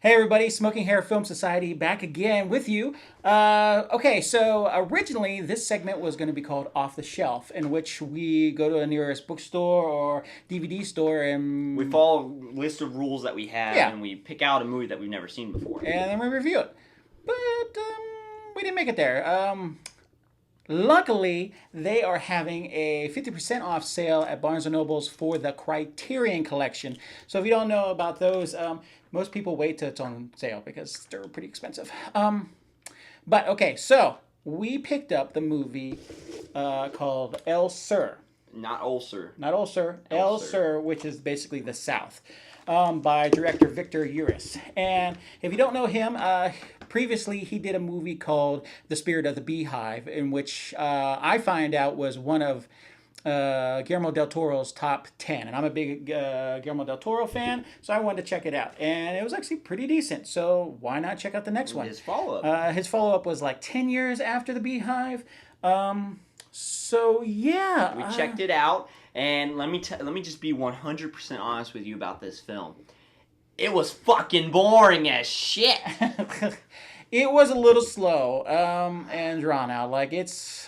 Hey everybody, Smoking Hair Film Society back again with you. Okay, so originally this segment was going to be called Off the Shelf, in which we go to a nearest bookstore or DVD store and We follow a list of rules that we have, Yeah. and we pick out a movie that we've never seen before. and then we review it. But we didn't make it there. Luckily, they are having a 50% off sale at Barnes & Noble's for the Criterion Collection. So if you don't know about those, most people wait till it's on sale because they're pretty expensive. But okay, so we picked up the movie called El Sur. Not ulcer. Not Ulcer, El El Sur. Sur, which is basically the South, by director Victor Erice. And if you don't know him, previously he did a movie called The Spirit of the Beehive, in which I find out was one of Guillermo del Toro's top 10. And I'm a big Guillermo del Toro fan, so I wanted to check it out. And it was actually pretty decent, so why not check out the next one? His follow-up. His follow-up was like 10 years after The Beehive. So yeah, We checked it out, and let me just be 100% honest with you about this film. It was fucking boring as shit. it was a little slow and drawn out. Like it's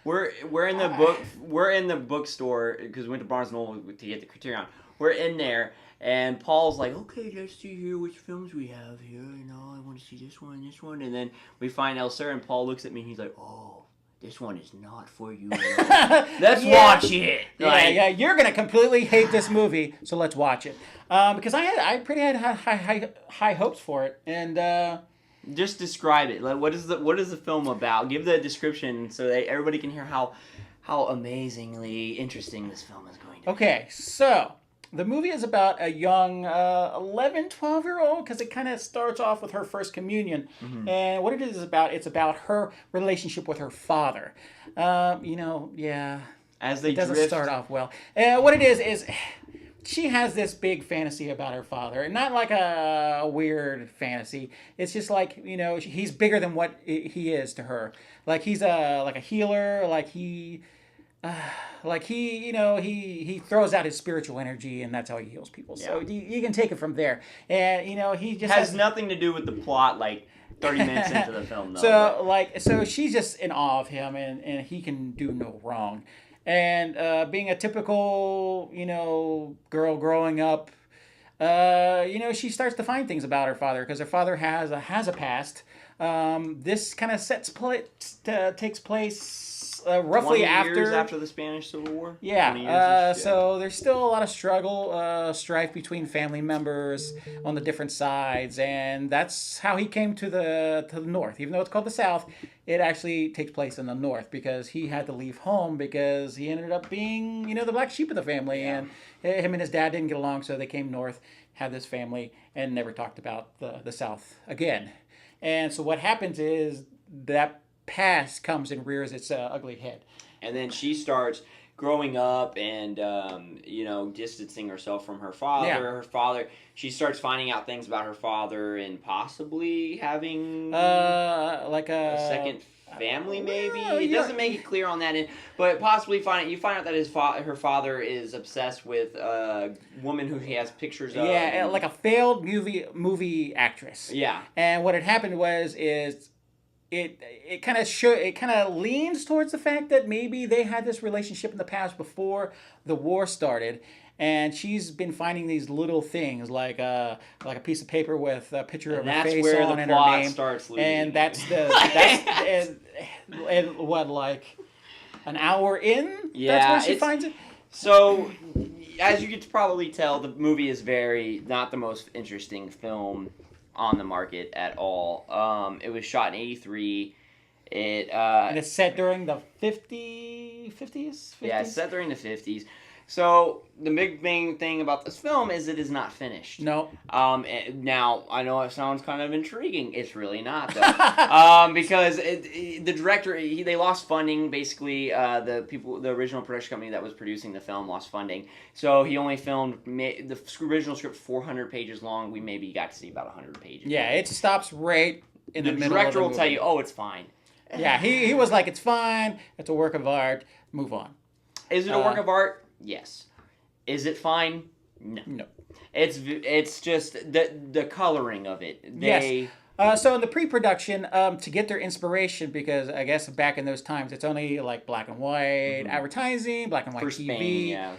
We're in the bookstore because we went to Barnes & Noble to get the Criterion. We're in there, and Paul's like, "Okay, let's see here which films we have here. You know, I want to see this one, and then we find El Sur, and Paul looks at me, and he's like, "Oh, this one is not for you at all. Let's watch it." Yeah, you're gonna completely hate this movie, so let's watch it. Because I pretty had high hopes for it, and Just describe it. Like, what is the film about? Give the description so that everybody can hear how amazingly interesting this film is going to be. okay, so the movie is about a young 11, 12-year-old, because it kind of starts off with her first communion. And what it is about, it's about her relationship with her father. Yeah, As they it doesn't drift, start off well. What it is she has this big fantasy about her father, and not like a weird fantasy. It's just like, he's bigger than what he is to her. Like he's a healer. He throws out his spiritual energy, and that's how he heals people. So you can take it from there. And he just has nothing to do with the plot. Like 30 minutes into the film, though. So she's just in awe of him, and he can do no wrong. And being a typical, girl growing up, she starts to find things about her father because her father has a past. This kind of takes place roughly 20 years after after the Spanish Civil War. Yeah. So there's still a lot of strife between family members on the different sides, and that's how he came to the North. Even though it's called the South, it actually takes place in the North because he had to leave home because he ended up being, the black sheep of the family, and him and his dad didn't get along, so they came north, had this family, and never talked about the South again. And so what happens is that past comes and rears its ugly head. And then she starts growing up and, distancing herself from her father. Yeah. Her father, she starts finding out things about her father and possibly having Like a second family, maybe. well, It yeah. doesn't make it clear on that end, but possibly you find out that her father is obsessed with a woman who he has pictures of. Yeah, like a failed movie actress. Yeah. And what had happened is it kind of leans towards the fact that maybe they had this relationship in the past before the war started, and she's been finding these little things like a piece of paper with a picture of her face where on the and her plot name, starts leading. and that's and what, like an hour in, Yeah, that's when she finds it. So, as you could probably tell, the movie is not the most interesting film on the market at all. It was shot in '83. And it's set during the 50s? Yeah, it's set during the 50s. So the big main thing about this film is it is not finished. No. Now I know it sounds kind of intriguing. It's really not though, because the director they lost funding. Basically, the original production company that was producing the film lost funding, so he only filmed the original script 400 pages long. We maybe got to see about 100 pages. Yeah, it stops right in the middle. The director will movie. tell you, "Oh, it's fine." Yeah, he was like, "It's fine. It's a work of art. Move on." Is it a work of art? Yes. Is it fine? No. No. It's just the coloring of it. Yes. So in the pre-production, to get their inspiration, because I guess back in those times, it's only like black and white advertising, black and white For TV. Spain, yeah.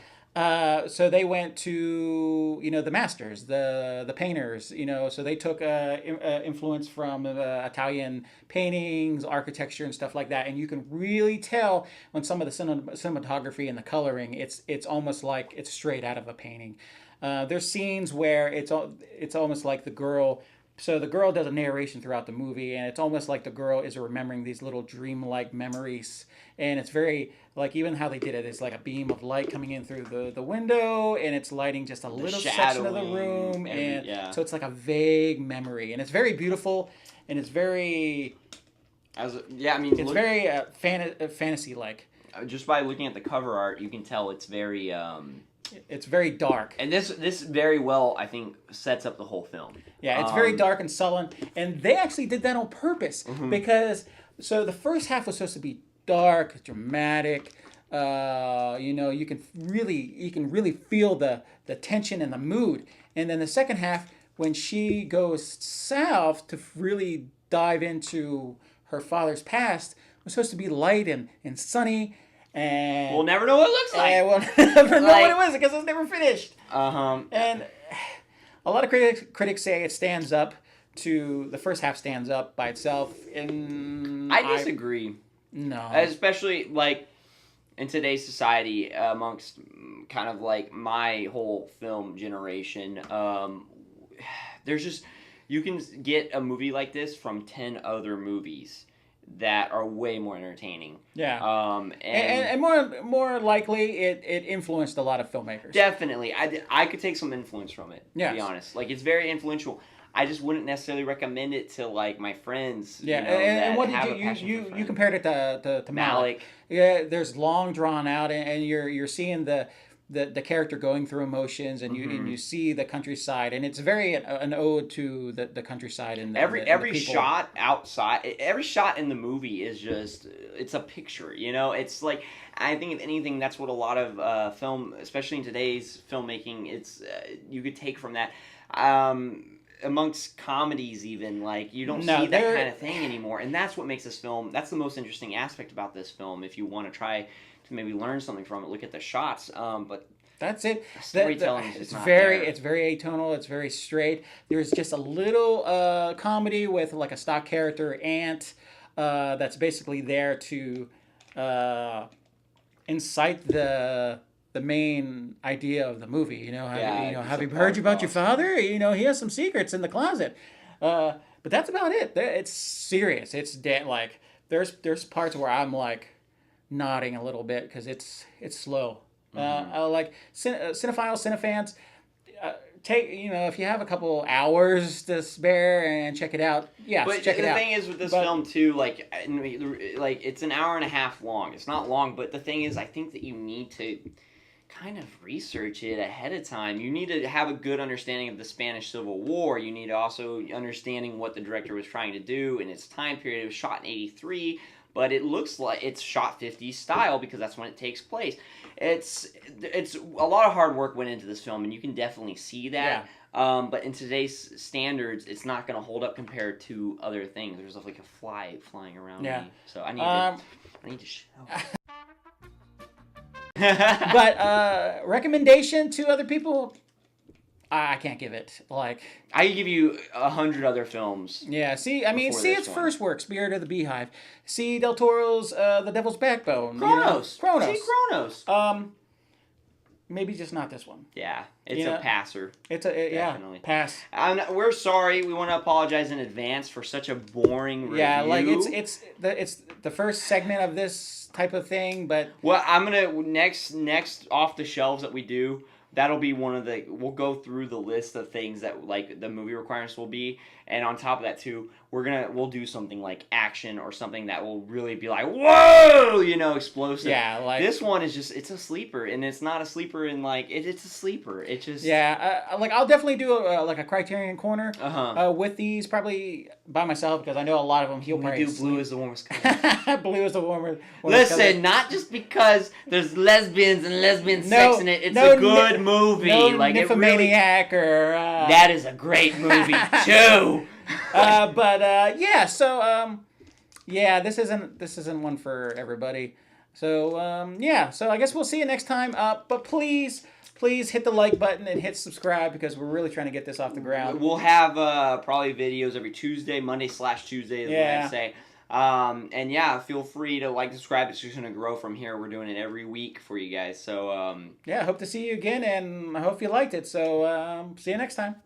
So they went to the masters, the painters. So they took influence from Italian paintings, architecture, and stuff like that. And you can really tell when some of the cinematography and the coloring, it's almost like it's straight out of a painting. There's scenes where it's almost like the girl. So the girl does a narration throughout the movie, and it's almost like the girl is remembering these little dreamlike memories. And it's very, like, even how they did it, it's like a beam of light coming in through the window, and it's lighting just a little section of the room. So it's like a vague memory. And it's very beautiful, and it's very... It's very fantasy-like. Just by looking at the cover art, you can tell it's very... It's very dark. And this very well, I think, sets up the whole film. Yeah, it's very dark and sullen. And they actually did that on purpose. Because, so the first half was supposed to be dark, dramatic. You can really feel the tension and the mood. And then the second half, when she goes south to really dive into her father's past, was supposed to be light and sunny. And we'll never know what it looks like. And we'll never know what it was because it's never finished. And a lot of critics say it stands up to the first half stands up by itself. And I disagree. No, especially like in today's society, amongst kind of like my whole film generation. There's just you can get a movie like this from 10 other movies that are way more entertaining. Yeah. And more likely, it influenced a lot of filmmakers. Definitely. I could take some influence from it, to be honest. Like, it's very influential. I just wouldn't necessarily recommend it to, like, my friends. Yeah, and what did you compared it to Malik. Yeah, there's long drawn out, and you're seeing the character going through emotions, and you see the countryside, and it's very an ode to the countryside and every shot outside, every shot in the movie is just it's a picture. It's like I think if anything, that's what a lot of film, especially in today's filmmaking, it's you could take from that. Amongst comedies, even like you don't see that kind of thing anymore, and that's what makes this film. That's the most interesting aspect about this film. If you want to try to maybe learn something from it, look at the shots. But that's it. Storytelling it's very atonal. It's very straight. There's just a little comedy with like a stock character Ant that's basically there to incite the main idea of the movie. Have you heard about your father? He has some secrets in the closet. But that's about it. It's serious. It's like there's parts where I'm like nodding a little bit because it's slow. Like cinephiles, cinefans, take if you have a couple hours to spare and check it out. Yeah, check it out. The thing is with this film too, like it's an hour and a half long. It's not long, but the thing is, I think that you need to kind of research it ahead of time. You need to have a good understanding of the Spanish Civil War. You need to also understanding what the director was trying to do in its time period. It was shot in 1983, but it looks like it's shot 50s style because that's when it takes place. It's a lot of hard work went into this film, and you can definitely see that. Yeah. But in today's standards, it's not going to hold up compared to other things. There's like a fly flying around me, so I need to show. But recommendation to other people, I can't give it. Like I give you 100 other films. Yeah, see its first work, Spirit of the Beehive. See Del Toro's The Devil's Backbone. Kronos. See Kronos. Maybe just not this one. Yeah, it's a passer. It's definitely pass. We're sorry. We want to apologize in advance for such a boring review. Yeah, like it's the first segment of this type of thing, but I'm gonna next off the shelves that we do. That'll be one of we'll go through the list of things that like the movie requirements will be, and on top of that too, we'll do something like action or something that will really be like, whoa, explosive. Yeah, like this one is just, it's a sleeper, and it's not a sleeper in like it's a sleeper. It just like I'll definitely do like a Criterion corner uh-huh. with these probably by myself because I know a lot of them he'll probably do blue is the warmest color. Blue is the warmest Listen, color. not just because there's lesbians and lesbian sex in it. It's a good movie. No like Nymphomaniac or that is a great movie too. This isn't one for everybody. So so I guess we'll see you next time. But please hit the like button and hit subscribe because we're really trying to get this off the ground. We'll have probably videos every Tuesday, Monday/Tuesday is what I say. And yeah, feel free to like, subscribe. It's just gonna grow from here. We're doing it every week for you guys. So I hope to see you again, and I hope you liked it. So see you next time.